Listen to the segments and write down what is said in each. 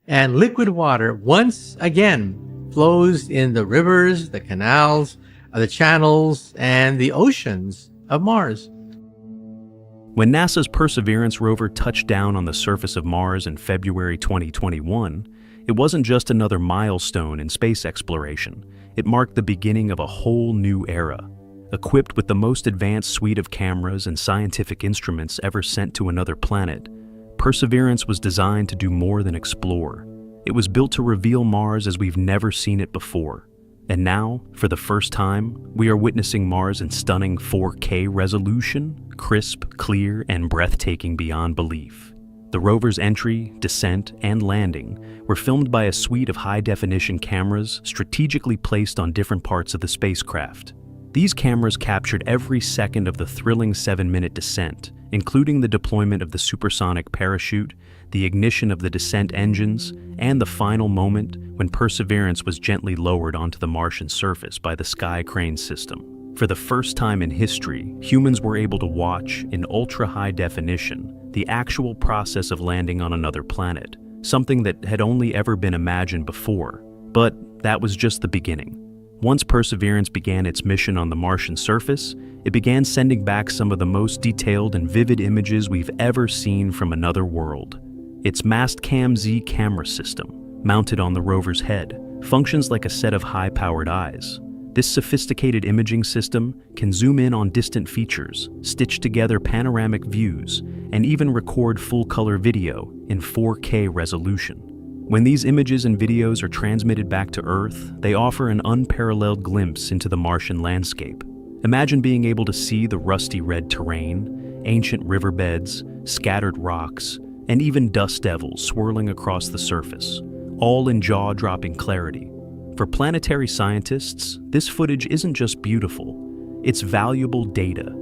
And liquid water once again flows in the rivers, the canals, the channels, and the oceans of Mars. When NASA's Perseverance rover touched down on the surface of Mars in February 2021, it wasn't just another milestone in space exploration. It marked the beginning of a whole new era. Equipped with the most advanced suite of cameras and scientific instruments ever sent to another planet, Perseverance was designed to do more than explore. It was built to reveal Mars as we've never seen it before. And now, for the first time, we are witnessing Mars in stunning 4K resolution, crisp, clear, and breathtaking beyond belief. The rover's entry, descent, and landing were filmed by a suite of high-definition cameras strategically placed on different parts of the spacecraft. These cameras captured every second of the thrilling 7-minute descent, including the deployment of the supersonic parachute, the ignition of the descent engines, and the final moment when Perseverance was gently lowered onto the Martian surface by the Sky Crane system. For the first time in history, humans were able to watch, in ultra-high definition, the actual process of landing on another planet, something that had only ever been imagined before. But that was just the beginning. Once Perseverance began its mission on the Martian surface, it began sending back some of the most detailed and vivid images we've ever seen from another world. Its Mastcam-Z camera system, mounted on the rover's head, functions like a set of high-powered eyes. This sophisticated imaging system can zoom in on distant features, stitch together panoramic views, and even record full-color video in 4K resolution. When these images and videos are transmitted back to Earth, they offer an unparalleled glimpse into the Martian landscape. Imagine being able to see the rusty red terrain, ancient riverbeds, scattered rocks, and even dust devils swirling across the surface, all in jaw-dropping clarity. For planetary scientists, this footage isn't just beautiful, it's valuable data.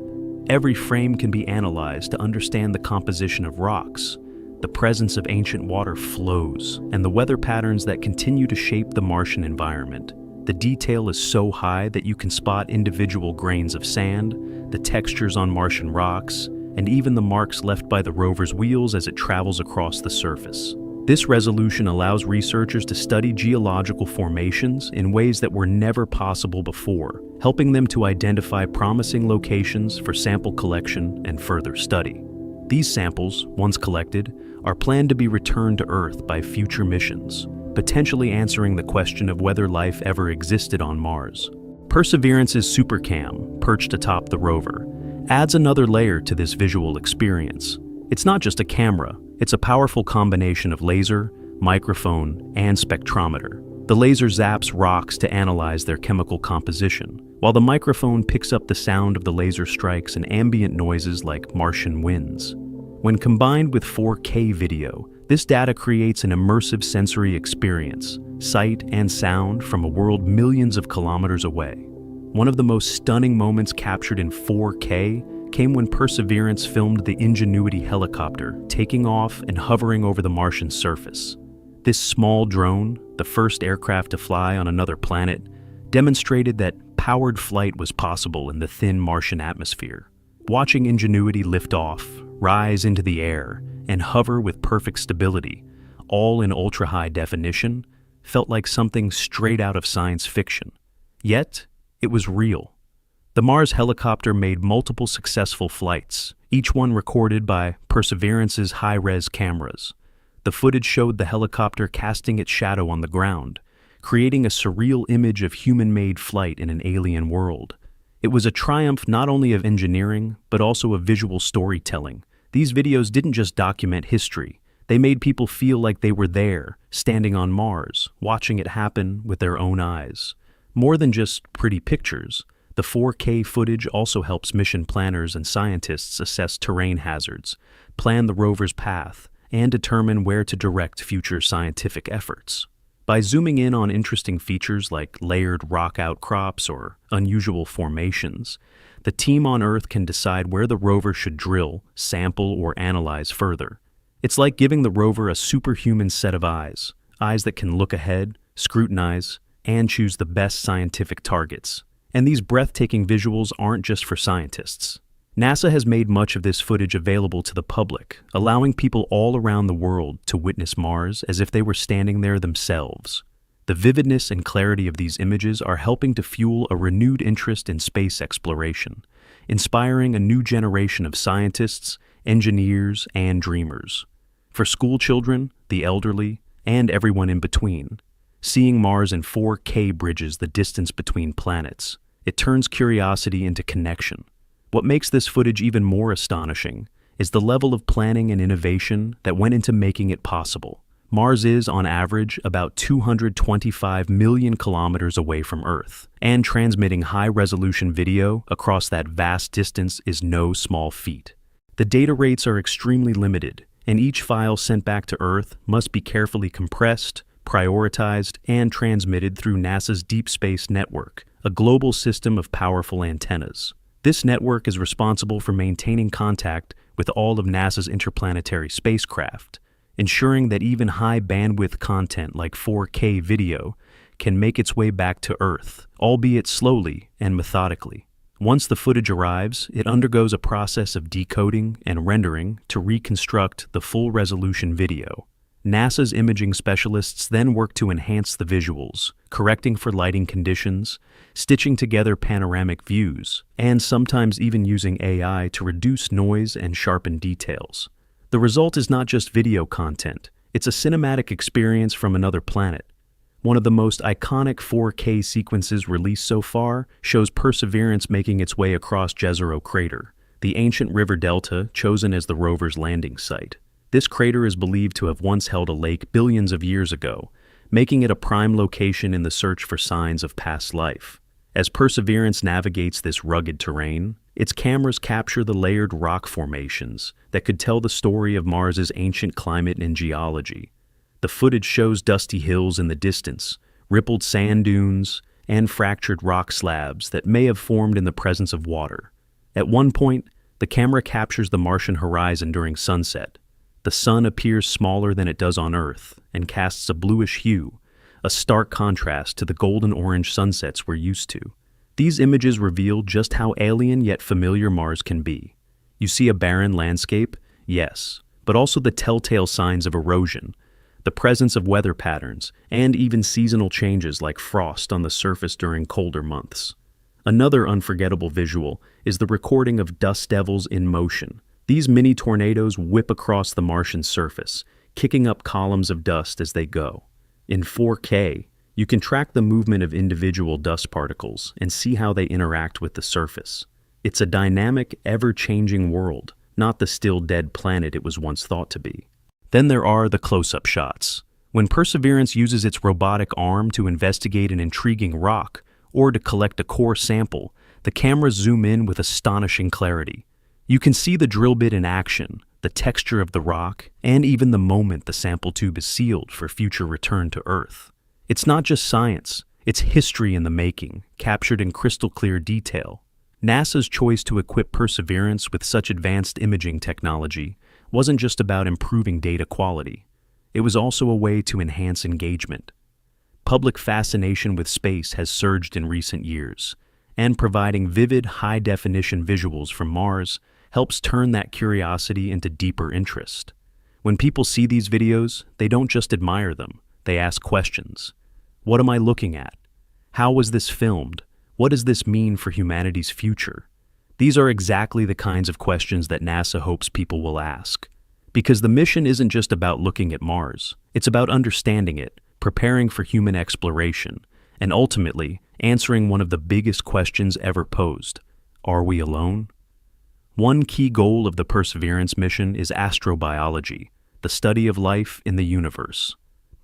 Every frame can be analyzed to understand the composition of rocks, the presence of ancient water flows, and the weather patterns that continue to shape the Martian environment. The detail is so high that you can spot individual grains of sand, the textures on Martian rocks, and even the marks left by the rover's wheels as it travels across the surface. This resolution allows researchers to study geological formations in ways that were never possible before, helping them to identify promising locations for sample collection and further study. These samples, once collected, are planned to be returned to Earth by future missions, potentially answering the question of whether life ever existed on Mars. Perseverance's SuperCam, perched atop the rover, adds another layer to this visual experience. It's not just a camera, it's a powerful combination of laser, microphone, and spectrometer. The laser zaps rocks to analyze their chemical composition, while the microphone picks up the sound of the laser strikes and ambient noises like Martian winds. When combined with 4K video, this data creates an immersive sensory experience, sight and sound from a world millions of kilometers away. One of the most stunning moments captured in 4K came when Perseverance filmed the Ingenuity helicopter taking off and hovering over the Martian surface. This small drone, the first aircraft to fly on another planet, demonstrated that powered flight was possible in the thin Martian atmosphere. Watching Ingenuity lift off, rise into the air, and hover with perfect stability, all in ultra-high definition, felt like something straight out of science fiction. Yet, it was real. The Mars helicopter made multiple successful flights, each one recorded by Perseverance's high-res cameras. The footage showed the helicopter casting its shadow on the ground, creating a surreal image of human-made flight in an alien world. It was a triumph not only of engineering, but also of visual storytelling. These videos didn't just document history, they made people feel like they were there, standing on Mars, watching it happen with their own eyes. More than just pretty pictures, the 4K footage also helps mission planners and scientists assess terrain hazards, plan the rover's path, and determine where to direct future scientific efforts. By zooming in on interesting features like layered rock outcrops or unusual formations, the team on Earth can decide where the rover should drill, sample, or analyze further. It's like giving the rover a superhuman set of eyes that can look ahead, scrutinize, and choose the best scientific targets. And these breathtaking visuals aren't just for scientists. NASA has made much of this footage available to the public, allowing people all around the world to witness Mars as if they were standing there themselves. The vividness and clarity of these images are helping to fuel a renewed interest in space exploration, inspiring a new generation of scientists, engineers, and dreamers. For school children, the elderly, and everyone in between, seeing Mars in 4K bridges the distance between planets. It turns curiosity into connection. What makes this footage even more astonishing is the level of planning and innovation that went into making it possible. Mars is, on average, about 225 million kilometers away from Earth, and transmitting high-resolution video across that vast distance is no small feat. The data rates are extremely limited, and each file sent back to Earth must be carefully compressed, prioritized, and transmitted through NASA's Deep Space Network, a global system of powerful antennas. This network is responsible for maintaining contact with all of NASA's interplanetary spacecraft, ensuring that even high-bandwidth content like 4K video can make its way back to Earth, albeit slowly and methodically. Once the footage arrives, it undergoes a process of decoding and rendering to reconstruct the full-resolution video. NASA's imaging specialists then work to enhance the visuals, correcting for lighting conditions, stitching together panoramic views, and sometimes even using AI to reduce noise and sharpen details. The result is not just video content, it's a cinematic experience from another planet. One of the most iconic 4K sequences released so far shows Perseverance making its way across Jezero Crater, the ancient river delta chosen as the rover's landing site. This crater is believed to have once held a lake billions of years ago, making it a prime location in the search for signs of past life. As Perseverance navigates this rugged terrain, its cameras capture the layered rock formations that could tell the story of Mars's ancient climate and geology. The footage shows dusty hills in the distance, rippled sand dunes, and fractured rock slabs that may have formed in the presence of water. At one point, the camera captures the Martian horizon during sunset. The sun appears smaller than it does on Earth and casts a bluish hue, a stark contrast to the golden-orange sunsets we're used to. These images reveal just how alien yet familiar Mars can be. You see a barren landscape, yes, but also the telltale signs of erosion, the presence of weather patterns, and even seasonal changes like frost on the surface during colder months. Another unforgettable visual is the recording of dust devils in motion. These mini tornadoes whip across the Martian surface, kicking up columns of dust as they go. In 4K, you can track the movement of individual dust particles and see how they interact with the surface. It's a dynamic, ever-changing world, not the still dead planet it was once thought to be. Then there are the close-up shots. When Perseverance uses its robotic arm to investigate an intriguing rock or to collect a core sample, the cameras zoom in with astonishing clarity. You can see the drill bit in action, the texture of the rock, and even the moment the sample tube is sealed for future return to Earth. It's not just science, it's history in the making, captured in crystal-clear detail. NASA's choice to equip Perseverance with such advanced imaging technology wasn't just about improving data quality. It was also a way to enhance engagement. Public fascination with space has surged in recent years, and providing vivid, high-definition visuals from Mars helps turn that curiosity into deeper interest. When people see these videos, they don't just admire them, they ask questions. What am I looking at? How was this filmed? What does this mean for humanity's future? These are exactly the kinds of questions that NASA hopes people will ask. Because the mission isn't just about looking at Mars, it's about understanding it, preparing for human exploration, and ultimately answering one of the biggest questions ever posed. Are we alone? One key goal of the Perseverance mission is astrobiology, the study of life in the universe.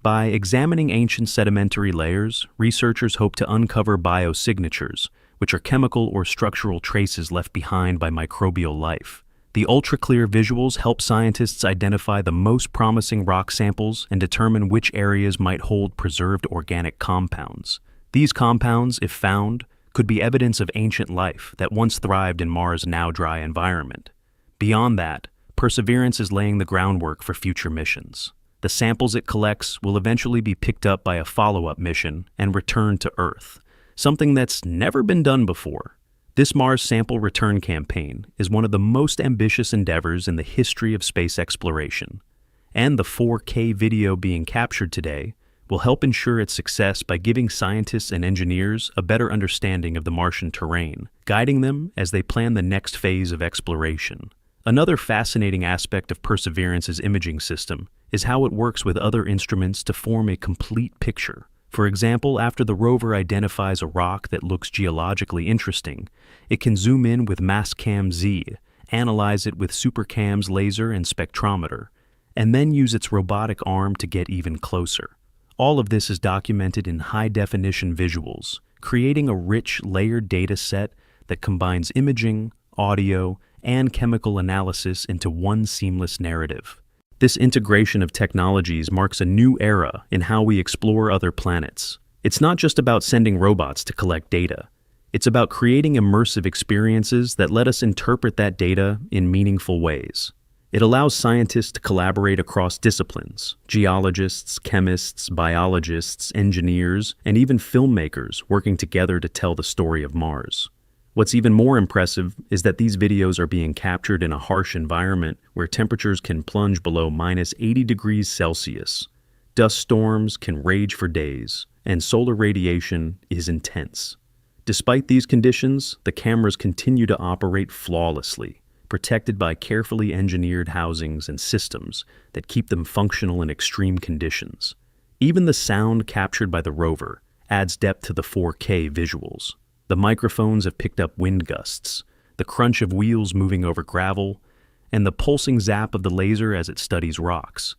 By examining ancient sedimentary layers, researchers hope to uncover biosignatures, which are chemical or structural traces left behind by microbial life. The ultra-clear visuals help scientists identify the most promising rock samples and determine which areas might hold preserved organic compounds. These compounds, if found, could be evidence of ancient life that once thrived in Mars' now dry environment. Beyond that, Perseverance is laying the groundwork for future missions. The samples it collects will eventually be picked up by a follow-up mission and returned to Earth, something that's never been done before. This Mars sample return campaign is one of the most ambitious endeavors in the history of space exploration, and the 4K video being captured today will help ensure its success by giving scientists and engineers a better understanding of the Martian terrain, guiding them as they plan the next phase of exploration. Another fascinating aspect of Perseverance's imaging system is how it works with other instruments to form a complete picture. For example, after the rover identifies a rock that looks geologically interesting, it can zoom in with Mastcam Z, analyze it with SuperCam's laser and spectrometer, and then use its robotic arm to get even closer. All of this is documented in high-definition visuals, creating a rich, layered data set that combines imaging, audio, and chemical analysis into one seamless narrative. This integration of technologies marks a new era in how we explore other planets. It's not just about sending robots to collect data. It's about creating immersive experiences that let us interpret that data in meaningful ways. It allows scientists to collaborate across disciplines: geologists, chemists, biologists, engineers, and even filmmakers working together to tell the story of Mars. What's even more impressive is that these videos are being captured in a harsh environment where temperatures can plunge below -80 degrees Celsius. Dust storms can rage for days, and solar radiation is intense. Despite these conditions, the cameras continue to operate flawlessly, protected by carefully engineered housings and systems that keep them functional in extreme conditions. Even the sound captured by the rover adds depth to the 4K visuals. The microphones have picked up wind gusts, the crunch of wheels moving over gravel, and the pulsing zap of the laser as it studies rocks.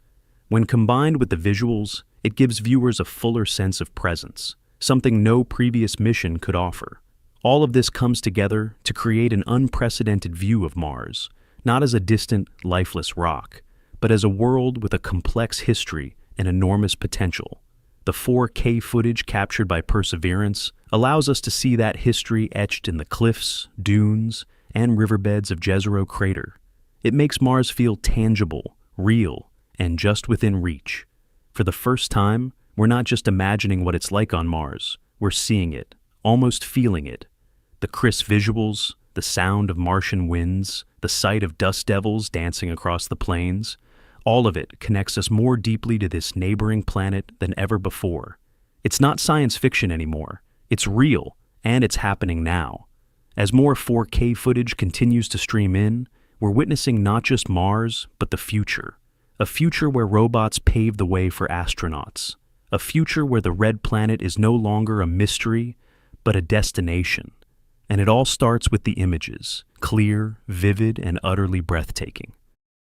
When combined with the visuals, it gives viewers a fuller sense of presence, something no previous mission could offer. All of this comes together to create an unprecedented view of Mars, not as a distant, lifeless rock, but as a world with a complex history and enormous potential. The 4K footage captured by Perseverance allows us to see that history etched in the cliffs, dunes, and riverbeds of Jezero Crater. It makes Mars feel tangible, real, and just within reach. For the first time, we're not just imagining what it's like on Mars, we're seeing it, almost feeling it. The crisp visuals, the sound of Martian winds, the sight of dust devils dancing across the plains, all of it connects us more deeply to this neighboring planet than ever before. It's not science fiction anymore. It's real, and it's happening now. As more 4K footage continues to stream in, we're witnessing not just Mars, but the future. A future where robots pave the way for astronauts. A future where the red planet is no longer a mystery, but a destination. And it all starts with the images, clear, vivid, and utterly breathtaking.